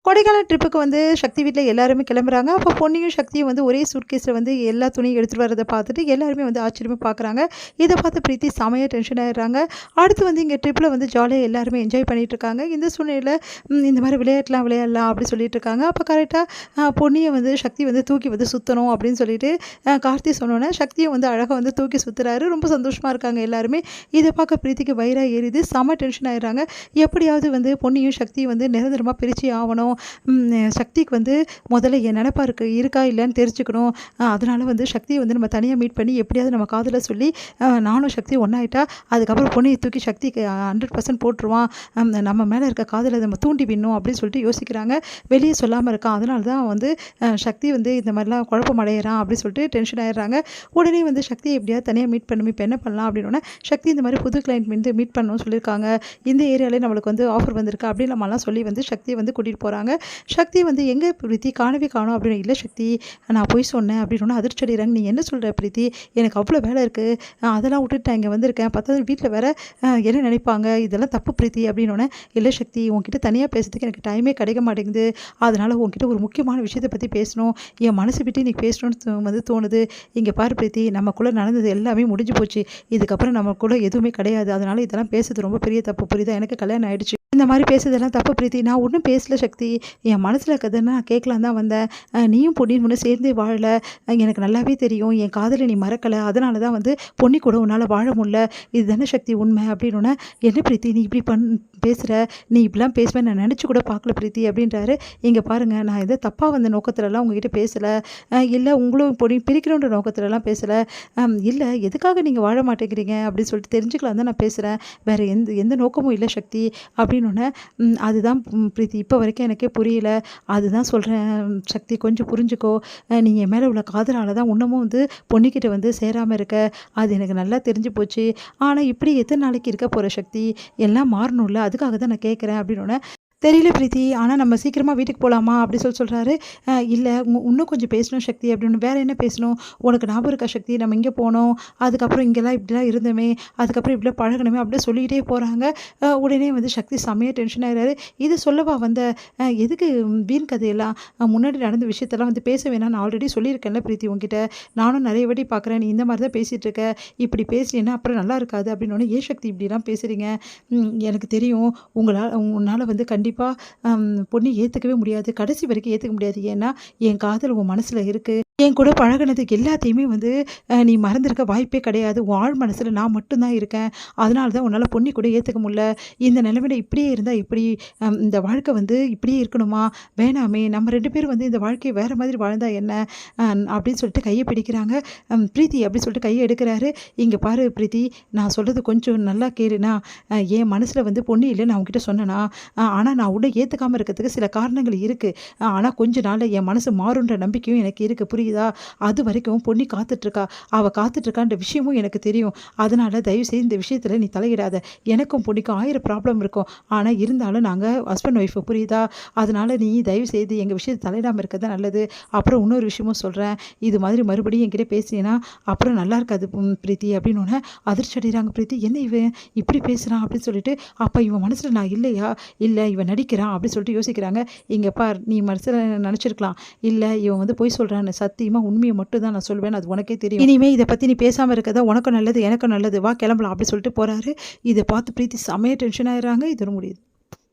கொடைக்கானல் ட்ரிப்புக்கு வந்து சக்தி வீட்டில் எல்லாருமே கிளம்புறாங்க. அப்போ பொன்னியும் சக்தியும் வந்து ஒரே சூட்கேஸில் வந்து எல்லா துணியும் எடுத்துகிட்டு வரதை பார்த்துட்டு எல்லாருமே வந்து ஆச்சரியமாக பார்க்குறாங்க. இதை பார்த்து பிரீத்தி செமையாக டென்ஷன் ஆகிடுறாங்க. அடுத்து வந்து இங்கே ட்ரிப்பில் வந்து ஜாலியாக எல்லாருமே என்ஜாய் பண்ணிகிட்டு இருக்காங்க. இந்த சூழ்நிலையில் இந்த மாதிரி விளையாடலாம் அப்படி சொல்லிட்டு இருக்காங்க. அப்போ கரெக்டாக பொன்னியை வந்து சக்தி வந்து தூக்கி வந்து சுற்றணும் அப்படின்னு சொல்லிட்டு கார்த்தி சொன்னோன்னே சக்தியை வந்து அழகாக வந்து தூக்கி சுற்றுறாரு. ரொம்ப சந்தோஷமாக இருக்காங்க எல்லாருமே. இதை பார்க்க பிரீத்திக்கு வயிறாக ஏறிது. செம டென்ஷன் ஆகிடுறாங்க. எப்படியாவது வந்து பொன்னியும் சக்தியும் வந்து நிரந்தரமாக பிரித்து ஆகணும். சக்திக்கு வந்து முதல்ல என் நினப்பா இருக்கா இல்லைன்னு தெரிஞ்சுக்கணும். அதனால் வந்து சக்தியை வந்து நம்ம தனியாக மீட் பண்ணி எப்படியாவது நம்ம காதில் சொல்லி நானும் சக்தி ஒன்றாயிட்டா அதுக்கப்புறம் பொன்னியை தூக்கி சக்திக்கு 100% போட்டுருவான். நம்ம மேலே இருக்க காதில் நம்ம தூண்டி விடணும் அப்படின்னு சொல்லிட்டு யோசிக்கிறாங்க. வெளியே சொல்லாமல் இருக்கான். அதனால தான் வந்து சக்தி வந்து இந்த மாதிரிலாம் குழப்பம் அடையிறான் அப்படின்னு சொல்லிட்டு டென்ஷன் ஆகிடுறாங்க. உடனே வந்து சக்தியை எப்படியாவது தனியாக மீட் பண்ணணும். இப்போ என்ன பண்ணலாம் அப்படின்னா சக்தி இந்த மாதிரி புது கிளைண்ட் வந்து மீட் பண்ணணும்னு சொல்லியிருக்காங்க. இந்த ஏரியாவிலே நம்மளுக்கு வந்து ஆஃபர் வந்திருக்கு அப்படின்னு நம்மலாம் சொல்லி வந்து சக்தியை வந்து கூட்டிகிட்டு போகிறாங்க. சக்தி வந்து எங்கே பிரீத்தி காணவே காணும் அப்படின்னு. இல்லை சக்தி நான் போய் சொன்னேன் அப்படின்னு அதிர்ச்சி அடைகிறாங்க. நீ என்ன சொல்கிற பிரீத்தி, எனக்கு அவ்வளோ வேலை இருக்குது, அதெல்லாம் விட்டுட்டு நான் இங்கே வந்திருக்கேன், பத்தாவது வீட்டில் வேறு என்ன நினைப்பாங்க, இதெல்லாம் தப்பு பிரீத்தி அப்படின்னோடனே. இல்லை சக்தி உங்ககிட்ட தனியாக பேசுறதுக்கு எனக்கு டைமே கிடைக்க மாட்டேங்குது, அதனால் உங்ககிட்ட ஒரு முக்கியமான விஷயத்தை பற்றி பேசணும், என் மனசு விட்டு இன்றைக்கி பேசணும்னு வந்து தோணுது. இங்கே பாரு பிரீத்தி, நமக்குள்ளே நடந்தது எல்லாமே முடிஞ்சு போச்சு, இதுக்கப்புறம் நமக்குள்ளே எதுவுமே கிடையாது, அதனால் இதெல்லாம் பேசுறது ரொம்ப பெரிய தப்பு புரியுதா, எனக்கு கல்யாணம் ஆகிடுச்சு, இந்த மாதிரி பேசுறதெல்லாம் தப்பு பிரீத்தி, நான் ஒன்றும் பேசல சக்தி, என் மனசில் இருக்கிறதுன்னா நான் கேட்கலாம் தான் வந்தேன், நீயும் பொன்னியின் முன்னே சேர்ந்தே வாழலை, எனக்கு நல்லாவே தெரியும், என் காதலை நீ மறக்கலை, அதனால தான் வந்து பொன்னி கூட உன்னால் வாழ முடியல, இது தானே சக்தி உண்மை அப்படின்னோடனே. என்ன பிரீத்தி நீ இப்படி பேசுகிற, நீ இப்படிலாம் பேசுவேன் நான் நினச்சி கூட பார்க்கல பிரீத்தி அப்படின்றாரு. இங்கே பாருங்கள், நான் எதை தப்பாக வந்த நோக்கத்துலலாம் உங்ககிட்ட பேசலை, இல்லை உங்களும் பொன்னி பிரிக்கணுன்ற நோக்கத்துலலாம் பேசலை, இல்லை எதுக்காக நீங்கள் வாழ மாட்டேங்கிறீங்க அப்படின்னு சொல்லிட்டு தெரிஞ்சுக்கலாம் தான் நான் பேசுகிறேன், வேறு எந்த நோக்கமும் இல்லை சக்தி அப்படின்னு. அதுதான் பிரீத்தி இப்போ வரைக்கும் எனக்கே புரியல, அதுதான் சொல்கிறேன் சக்தி கொஞ்சம் புரிஞ்சுக்கோ, நீ என் மேலே உள்ள காதலால் தான் இன்னமும் வந்து பொன்னிக்கிட்ட வந்து சேராமல் இருக்க, அது எனக்கு நல்லா தெரிஞ்சு போச்சு, ஆனால் இப்படி எத்தனை நாளைக்கு இருக்க போகிற சக்தி, எல்லாம் மாறணும்ல, அதுக்காக தான் நான் கேட்குறேன் அப்படின்னோடனே. தெரியல பிரீத்தி, ஆனால் நம்ம சீக்கிரமாக வீட்டுக்கு போகலாமா அப்படி சொல்கிறாரு. இல்லை இன்னும் கொஞ்சம் பேசணும் சக்தி அப்படின்னு. வேறு என்ன பேசணும், உனக்கு ஞாபகம் இருக்கா சக்தி, நம்ம இங்கே போனோம், அதுக்கப்புறம் இங்கெல்லாம் இப்படிலாம் இருந்தோமே, அதுக்கப்புறம் இப்படிலாம் பழகணுமே அப்படியே சொல்லிக்கிட்டே போகிறாங்க. உடனே வந்து சக்தி செம்மையாக டென்ஷன் ஆகிறாரு. இது சொல்லவா வந்த, எதுக்கு வீண் கதையெல்லாம், முன்னாடி நடந்த விஷயத்தெல்லாம் வந்து பேச வேணாம், நான் ஆல்ரெடி சொல்லியிருக்கேன்ல பிரீத்தி உங்ககிட்ட, நானும் நிறைய வாட்டி பார்க்குறேன், நீ இந்த மாதிரி தான் பேசிகிட்டு இருக்க, இப்படி பேசினேன்னா அப்புறம் நல்லா இருக்காது அப்படின்னு. ஏன் சக்தி இப்படிலாம் பேசுகிறீங்க, எனக்கு தெரியும் உன்னால் வந்து கண்டிப்பாக பொண்ணு ஏற்றுக்கவே முடியாது, கடைசி வரைக்கும் ஏற்றுக்க முடியாது, ஏன்னா என் காதல் உன் மனசில் இருக்குது, என் கூட பழகினது எல்லாத்தையுமே வந்து நீ மறந்துருக்க வாய்ப்பே கிடையாது, உன் ஆழ் மனசில் நான் மட்டும்தான் இருக்கேன், அதனால தான் உன்னால் பொண்ணி கூட ஏற்றுக்க முடியல, இந்த நிலைமையில் இப்படியே இருந்தால் எப்படி, இந்த வாழ்க்கை வந்து இப்படியே இருக்கணுமா, வேணாமே, நம்ம 2 பேரும் வந்து இந்த வாழ்க்கையை வேறு மாதிரி வாழ்ந்தா என்ன அப்படின்னு சொல்லிட்டு கையை பிடிக்கிறாங்க. பிரீத்தி அப்படி சொல்லிட்டு கையை எடுக்கிறாரு. இங்கே பாரு பிரீத்தி, நான் சொல்கிறது கொஞ்சம் நல்லா கேளுனா, என் மனசில் வந்து பொண்ணு இல்லை நான் உங்ககிட்ட சொன்னேன்னா, ஆனால் நான் உன்னை ஏற்றுக்காமல் இருக்கிறதுக்கு சில காரணங்கள் இருக்குது, ஆனால் கொஞ்ச நாளில் என் மனசு மாறுன்ற நம்பிக்கையும் எனக்கு இருக்குது புரியுதா, அது வரைக்கும் பொண்ணி காத்துட்ருக்கா, அவள் காத்துட்ருக்கான்ற விஷயமும் எனக்கு தெரியும், அதனால் தயவுசெய்து இந்த விஷயத்தில் நீ தலையிடாத, எனக்கும் பொண்ணிக்கும் 1000 ப்ராப்ளம் இருக்கும், ஆனால் இருந்தாலும் நாங்கள் ஹஸ்பண்ட் ஒய்ஃபு புரியுதா, அதனால் நீ தயவுசெய்து எங்கள் விஷயத்தை தலையிடாமல் இருக்கிறது தான் நல்லது. அப்புறம் இன்னொரு விஷயமும் சொல்கிறேன், இது மாதிரி மறுபடியும் என்கிட்ட பேசினேன்னா அப்புறம் நல்லா இருக்காது பிரீத்தி அப்படின்னு. அதிர்ச்சி அடைகிறாங்க பிரீத்தி, என்ன இவன் இப்படி பேசுகிறான் அப்படின்னு சொல்லிட்டு. அப்போ இவன் மனசில் நான் இல்லையா, இல்லை இவன் நடிக்கிறான் அப்படின்னு சொல்லிட்டு யோசிக்கிறாங்க. இங்கே பார், நீ மனசில் நினச்சிருக்கலாம், இல்லை இவன் வந்து போய் சொல்கிறான்னு, சத்தியமாக உண்மையை மட்டும் தான் நான் சொல்வேன், அது உனக்கே தெரியும், இனிமேல் இதை பற்றி நீ பேசாமல் இருக்கதா உனக்கும் நல்லது எனக்கும் நல்லது, வா கிளம்பலாம் அப்படி சொல்லிட்டு போகிறாரு. இதை பார்த்து பிரீத்தி செமையாக டென்ஷன் ஆகிடுறாங்க. இது முடியுது.